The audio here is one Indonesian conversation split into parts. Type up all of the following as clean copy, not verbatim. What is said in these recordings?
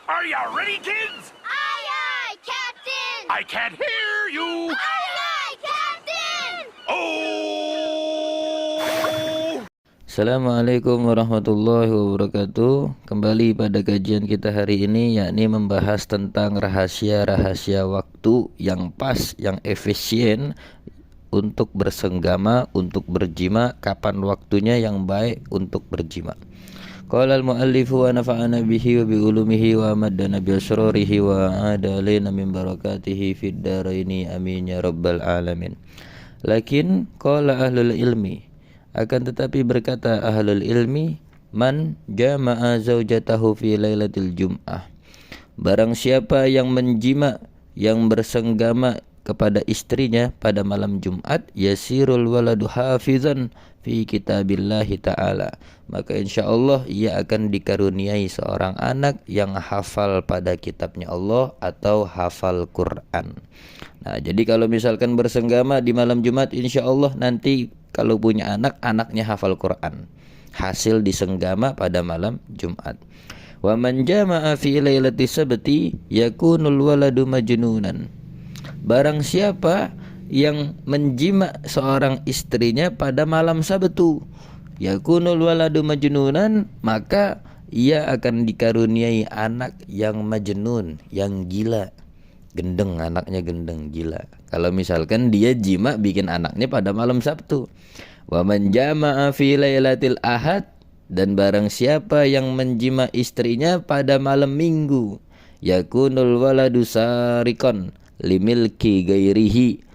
Are you ready, kids? Aye, aye, Captain! I can't hear you. Aye, aye, Captain! Oh! Assalamualaikum warahmatullahi wabarakatuh. Kembali pada kajian kita hari ini, yakni membahas tentang rahasia-rahasia waktu yang pas, yang efisien untuk bersenggama, untuk berjima, kapan waktunya yang baik untuk berjima. Qala al-muallifu wa nafa'ana bihi wa bi ulumihi wa amaddana bi asrarihi wa adalina min barakatihi fid dharaini amin ya rabbal alamin. Lakin qala ahlul ilmi, akan tetapi berkata ahlul ilmi, man jama'a zaujatahu fi lailatul jum'ah, barang siapa yang menjima, yang bersenggama kepada istrinya pada malam Jumat, yasirul waladu hafizan fi kitabillahi ta'ala, maka insyaallah ia akan dikaruniai seorang anak yang hafal pada kitabnya Allah atau hafal Quran. Nah, jadi kalau misalkan bersenggama di malam Jumat, insyaallah nanti kalau punya anak, anaknya hafal Quran, hasil disenggama pada malam Jumat. Wa man jama'a fi lailati sabti yakunul waladu majnunan, barang siapa yang menjima seorang istrinya pada malam Sabtu, yakunul waladu majnunan, maka ia akan dikaruniai anak yang majnun, yang gila, gendeng, anaknya gendeng, gila. Kalau misalkan dia jima bikin anaknya pada malam Sabtu. Wa man jama'a fi lailatil ahad, dan barang siapa yang menjima istrinya pada malam Minggu, yakunul waladu sarikon limilki gairihi,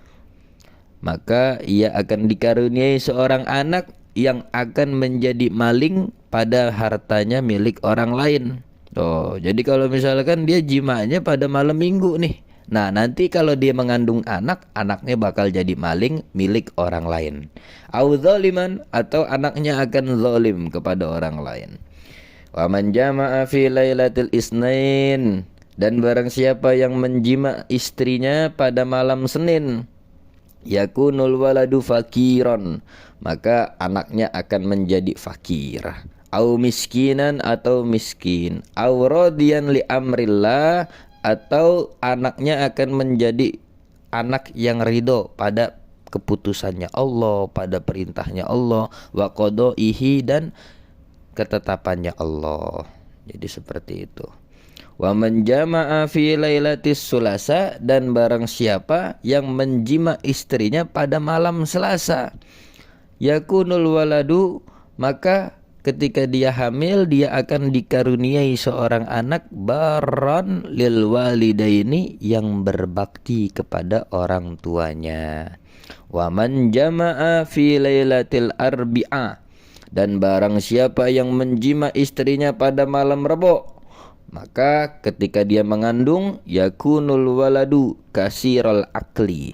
maka ia akan dikaruniai seorang anak yang akan menjadi maling pada hartanya milik orang lain. Oh, jadi kalau misalkan dia jimanya pada malam Minggu nih, nah nanti kalau dia mengandung anak, anaknya bakal jadi maling milik orang lain. Au zaliman, atau anaknya akan zalim kepada orang lain. Wa man jama'a fi lailatul isnain, dan barang siapa yang menjima istrinya pada malam Senin, yakunul waladu fakiron, maka anaknya akan menjadi fakir. Au miskinan, atau miskin. Au radiyan li amrillah, atau anaknya akan menjadi anak yang ridho pada keputusannya Allah, pada perintahnya Allah, wa qadaihi, dan ketetapannya Allah. Jadi seperti itu. Wa man jama'a fi lailatis sulasa, dan barang siapa yang menjima istrinya pada malam Selasa, yakunul waladu, maka ketika dia hamil dia akan dikaruniai seorang anak baron lil walidaini, yang berbakti kepada orang tuanya. Wa man jama'a fi lailatil arbi'ah, dan barang siapa yang menjima istrinya pada malam Rebo, maka ketika dia mengandung, yakunul waladu kasirul akli,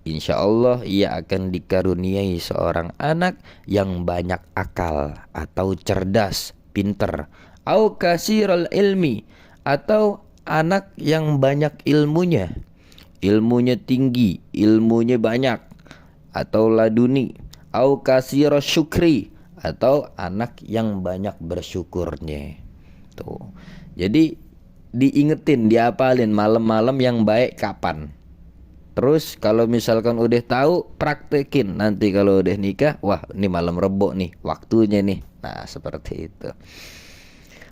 insyaallah ia akan dikaruniai seorang anak yang banyak akal atau cerdas, pinter. Au kasirul ilmi, atau anak yang banyak ilmunya, ilmunya tinggi, ilmunya banyak, atau laduni. Au kasirul syukri, atau anak yang banyak bersyukurnya. Tuh. Jadi diingetin, diapalin malam-malam yang baik kapan. Terus kalau misalkan udah tahu, praktekin. Nanti kalau udah nikah, wah ini malam Rebo nih, waktunya nih. Nah seperti itu.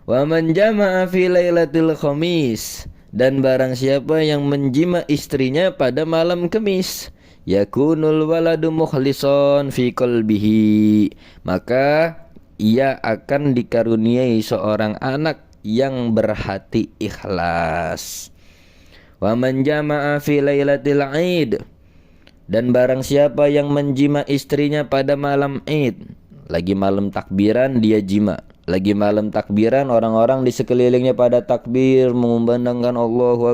Wa man jama'a fi lailatul khamis, dan barang siapa yang menjima istrinya pada malam Kamis, yakunul waladu mukhlison fi qalbihi, maka ia akan dikaruniai seorang anak yang berhati ikhlas. Wa man jama'a fi lailatil Aid, dan barang siapa yang menjima istrinya pada malam Id, lagi malam takbiran dia jima, lagi malam takbiran orang-orang di sekelilingnya pada takbir mengumandangkan Allahu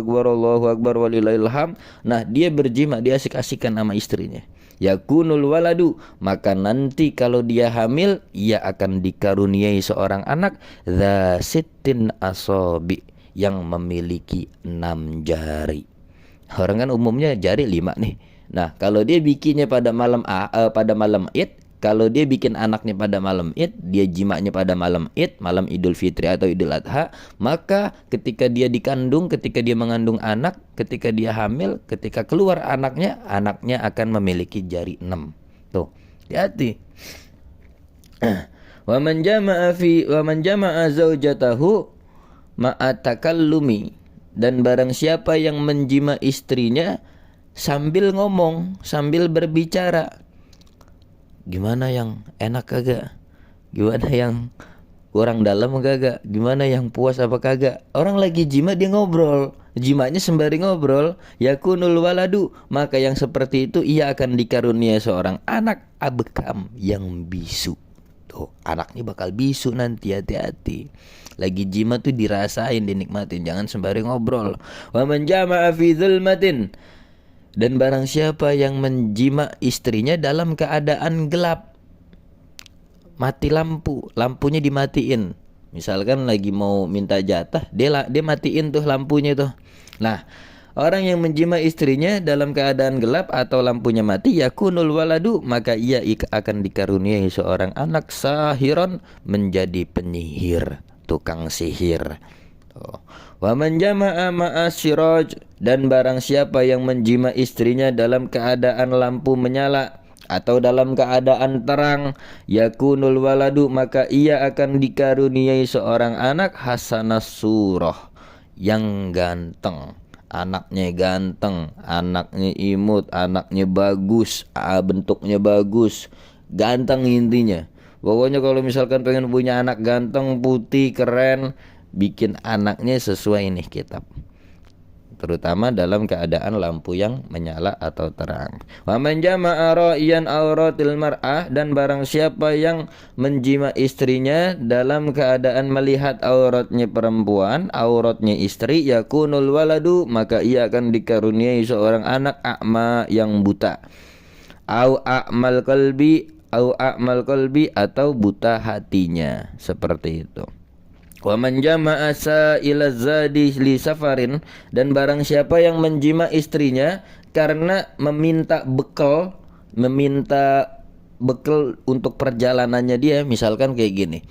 Akbar walillahil hamd, nah dia berjima, dia asik-asikan sama istrinya. Yakunul waladu, maka nanti kalau dia hamil ia akan dikaruniai seorang anak dzasittin asabi, yang memiliki 6 jari. Orang kan umumnya jari 5 nih. Nah, kalau dia bikinnya pada malam Id, Kalau dia bikin anaknya pada malam Id, dia jimaknya pada malam Id, malam Idul Fitri atau Idul Adha, maka ketika dia dikandung, ketika dia mengandung anak, ketika dia hamil, ketika keluar anaknya akan memiliki jari 6. Tuh, hati-hati. Wa man jama'a zaujatahu ma'a takallumi, dan barang siapa yang menjima istrinya sambil ngomong, sambil berbicara. Gimana yang enak kagak? Gimana yang kurang dalam kagak? Gimana yang puas apa kagak? Orang lagi jima dia ngobrol, jimanya sembari ngobrol. Yakunul waladu, maka yang seperti itu ia akan dikaruniai seorang anak abkam yang bisu. Tuh, anaknya bakal bisu nanti, hati-hati. Lagi jima tuh dirasain, dinikmatin, jangan sembari ngobrol. Wa man jama'a fi dzulmatin, dan barang siapa yang menjima istrinya dalam keadaan gelap, mati lampu, lampunya dimatiin. Misalkan lagi mau minta jatah, dia matiin tuh lampunya tuh. Nah, orang yang menjima istrinya dalam keadaan gelap atau lampunya mati, yakunul waladu, maka ia akan dikaruniai seorang anak sahiron, menjadi penyihir, tukang sihir. Wa man jama'a ma'a siraj, dan barang siapa yang menjima istrinya dalam keadaan lampu menyala atau dalam keadaan terang, yakunul waladu, maka ia akan dikaruniai seorang anak hasanas surah, yang ganteng. Anaknya ganteng, anaknya imut, anaknya bagus, bentuknya bagus, ganteng intinya. Pokoknya kalau misalkan pengen punya anak ganteng, putih, keren, bikin anaknya sesuai nih kitab, terutama dalam keadaan lampu yang menyala atau terang. Wa man jama'a ra'iyan auratil mar'ah, dan barang siapa yang menjima istrinya dalam keadaan melihat auratnya perempuan, auratnya istri, yakunul waladu, maka ia akan dikaruniai seorang anak a'ma, yang buta, au a'mal qalbi, atau buta hatinya, seperti itu. Wa man jama'a sa'ila zadi li safarin, dan barang siapa yang menjima istrinya karena meminta bekal untuk perjalanannya dia, misalkan kayak gini.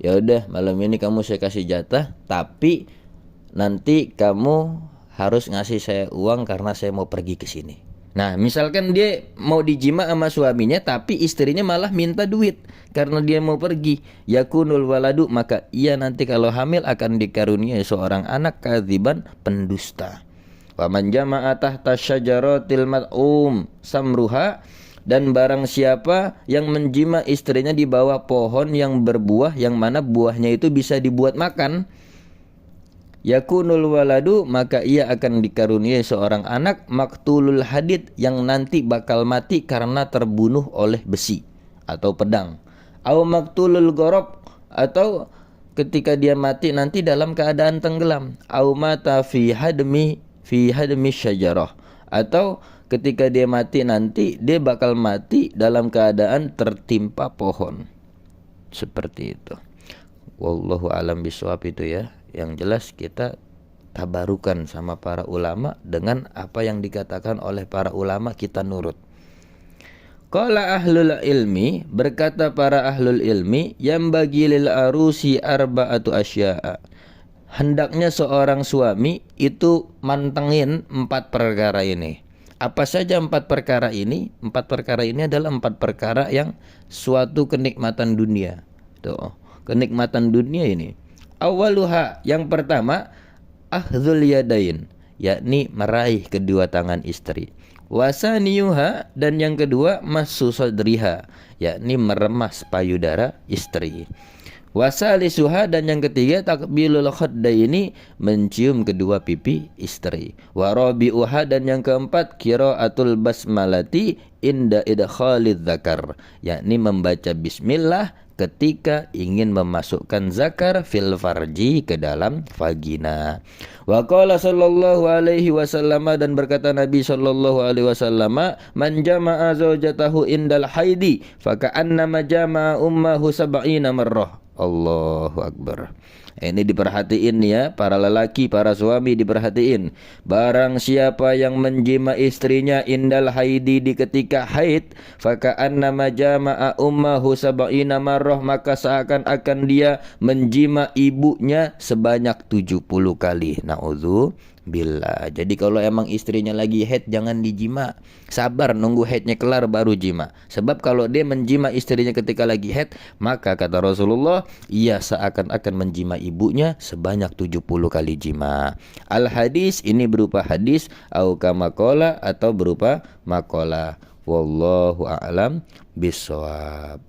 Ya udah, malam ini kamu saya kasih jatah, tapi nanti kamu harus ngasih saya uang karena saya mau pergi ke sini. Nah, misalkan dia mau dijima sama suaminya, tapi istrinya malah minta duit karena dia mau pergi. Yakunul waladu, maka ia nanti kalau hamil akan dikaruniai seorang anak kadziban, pendusta. Wa man jama'a tahta syajaratil mat'um samruha, dan barang siapa yang menjima istrinya di bawah pohon yang berbuah, yang mana buahnya itu bisa dibuat makan, yakunul waladu, maka ia akan dikaruniai seorang anak maktulul hadid, yang nanti bakal mati karena terbunuh oleh besi atau pedang. Au maktulul gorob, atau ketika dia mati nanti dalam keadaan tenggelam. Au mata fi hadmi syajarah, atau ketika dia mati nanti dia bakal mati dalam keadaan tertimpa pohon. Seperti itu. Wallahu alam bisawab itu ya. Yang jelas kita tabarukan sama para ulama, dengan apa yang dikatakan oleh para ulama kita nurut. Qala ahlul ilmi, berkata para ahlul ilmi, yang bagi lil arusi arba'atu asya'a, hendaknya seorang suami itu mantengin 4 perkara ini. Apa saja 4 perkara ini? 4 perkara ini adalah 4 perkara yang suatu kenikmatan dunia. Tuh, kenikmatan dunia ini. Awaluha, yang pertama, ahdzul yadain, yakni meraih kedua tangan istri. Wasaniyuha, dan yang kedua massu sadriha, yakni meremas payudara istri. Wasalisuha, dan yang ketiga takbilul khaddaini, mencium kedua pipi istri. Warabiuha, dan yang keempat qiraatul basmalati inda idkhalidz zakar, yakni membaca bismillah ketika ingin memasukkan zakar fil farji, ke dalam vagina. Wa qala sallallahu alaihi wasallam, dan berkata Nabi sallallahu alaihi wasallam, man jama'a zaujatahu indal haidi fa ka'annama jama'a ummahu sab'ina marrah. Allahu akbar. Ini diperhatiin ya, para lelaki, para suami diperhatiin. Barang siapa yang menjima istrinya indal haidi di ketika haid, faka'annama jama'a ummahu sab'ina marrah, maka seakan-akan dia menjima ibunya sebanyak 70 kali. Na'udzubillah. Jadi kalau emang istrinya lagi haid jangan dijima. Sabar nunggu haidnya kelar baru jima. Sebab kalau dia menjima istrinya ketika lagi haid, maka kata Rasulullah, ia seakan-akan menjima ibunya sebanyak 70 kali jima. Al hadis ini berupa hadis au kama qala atau berupa maqalah. Wallahu a'lam bishawab.